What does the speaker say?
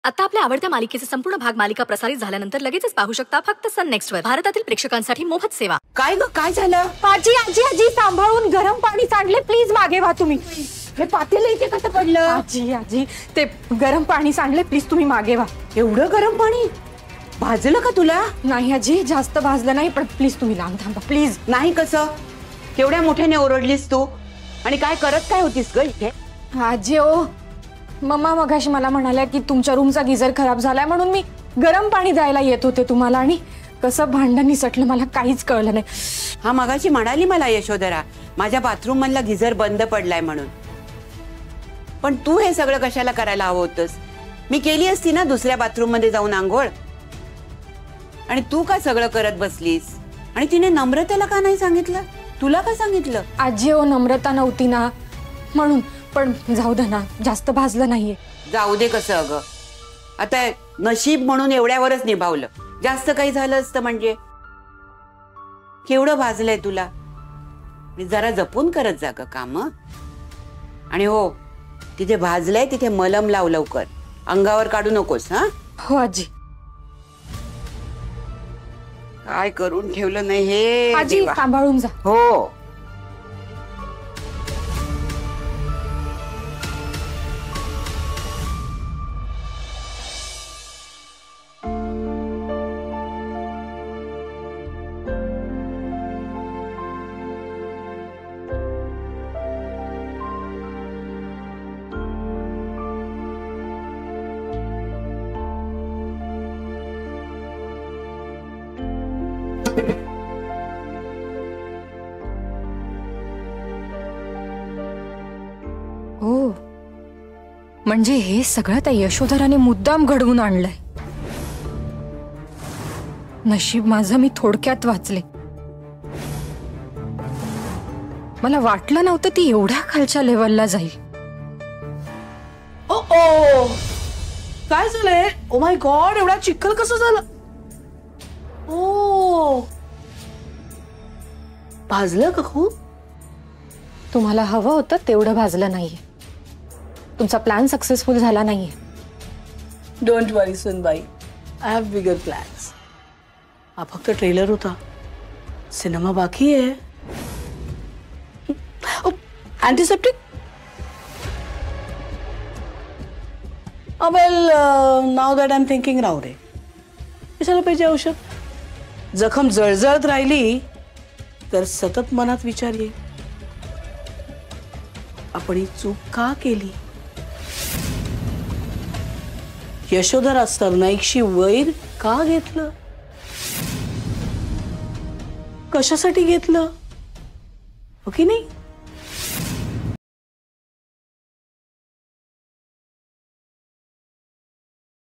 आता आपल्या आवडत्या मालिकेचे संपूर्ण भाग मालिका प्रसारित झाल्यानंतर लगेचच पाहू शकता फक्त सन नेक्स्ट वर. भारतातील प्रेक्षकांसाठी मोफत सेवा. काय ग काय झालं? आजी आजी आजी सांभाळून गरम पाणी सांडले, प्लीज मागे व्हा तुम्ही. हे पातेलं इथे कसं पडलं? आजी आजी ते गरम पाणी सांडले, प्लीज तुम्ही मागे व्हा. एवढं गरम पाणी भाजलं का तुला? नाही आजी, जास्त भाजलं नाही, पण प्लीज तुम्ही लांब थांबा प्लीज. नाही कसं? केवढ्या मोठ्याने ओरडलीस तू आणि काय करत काय होतीस ग इथे? आजी ओ, मम्मा मगाशी मला म्हणाल्या की तुमच्या रूमचा गिझर खराब झालाय म्हणून मी गरम पाणी द्यायला येत होते तुम्हाला, आणि कसं भांडण निसटलं मला काहीच कळलं नाही. हा मगाशी म्हणाली मला यशोधरा, माझ्या बाथरूम मधला गिझर बंद पडलाय म्हणून. पण तू हे सगळं कशाला करायला हवं होतंस? मी केली असती ना दुसऱ्या बाथरूम मध्ये जाऊन आंघोळ. आणि तू का सगळं करत बसलीस? आणि तिने नम्रतेला का नाही सांगितलं? तुला का सांगितलं? आजी ओ, नम्रता नव्हती ना म्हणून. पण जाऊ दे ना, जास्त भाजलं नाहीये. जाऊ दे कसं अगं, आता नशीब म्हणून एवढ्यावरच निभावलं. जास्त काही झालं असतं म्हणजे. केवढं भाजलंय तुला. जरा जपून करत जा ग काम. आणि हो, तिथे भाजलंय तिथे मलम लाव लवकर, अंगावर काढू नकोस. हा हो आजी. काय करून ठेवलं नाही हे आजी, देवा. सांभाळून जा. हो. हो, म्हणजे हे सगळं त्या यशोधराने मुद्दाम घडवून आणलंय. नशीब माझं मी थोडक्यात वाचले. मला वाटलं नव्हतं ती एवढ्या खालच्या लेवलला जाईल. ओ काय झालंय? ओ माय गॉड, एवढा चिखल कसं झालं? ओ भाजलं का खूप? तुम्हाला हवं होतं तेवढं भाजलं नाहीये. तुमचा प्लॅन सक्सेसफुल झाला नाहीये. डोंट वरी सुनबाई, आय हॅव बिगर प्लॅन्स. हा फक्त ट्रेलर होता, सिनेमा बाकी आहे. Antiseptic? Well now that I am thinking, राहू दे. कशाला पाहिजे औषध? जखम जळजळत राहिली तर सतत मनात विचार येईल, आपण ही चूक का केली? यशोधरा सरनाईकशी वैर का घेतलं? कशासाठी घेतलं? हो की नाही?